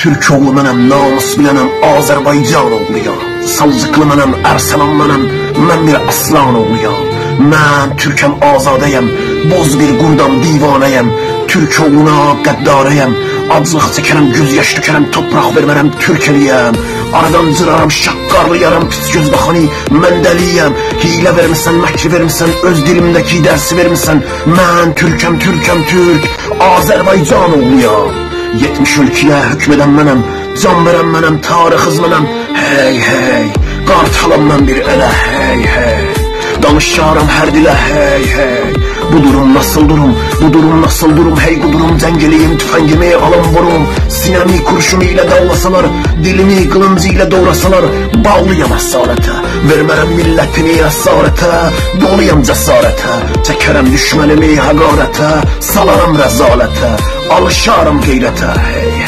Türk oğlu mənəm, namus bilənəm, Azərbaycan oğluyam. Salcıqlı mənəm, Ərsəlan mənəm, mən bir aslan oğluyam. Mən Türkəm, azadəyəm, boz bir qurdam, divanəyəm. Türk oğluna qəddarəyəm, aclıq çəkərəm, göz yaş tökərəm, topraq vermərəm, Türk eliyəm. Aradan cıraram, şaqqarlayaram, pis göz baxani, mən dəliyəm. Hilə vermisən, məkri vermisən, öz dilimdəki dərsi vermisən. Mən Türkəm, Türkəm, Türk, Azərbaycan oğluyam. 70 ölkəyə hükmədən mənəm, can verən mənəm, tarixız mənəm. Hey, hey, qartalam mən bir elə, hey, hey. Danışaram hər dilə, hey, hey. Bu durum nasıl durum, bu durum nasıl durum, hey qudurum, cəngəliyim, tüfəngimi alım vurum. Sinəmi kurşunu ilə davlasalar, dilimi qılıncı ilə doğrasalar, bağlıyam əsalətə, vermərəm millətimi əsarətə. Doluyam cəsarətə, çəkərəm düşmənimi həqarətə, salaram rəzalətə, alışaram qeyrətə, hey.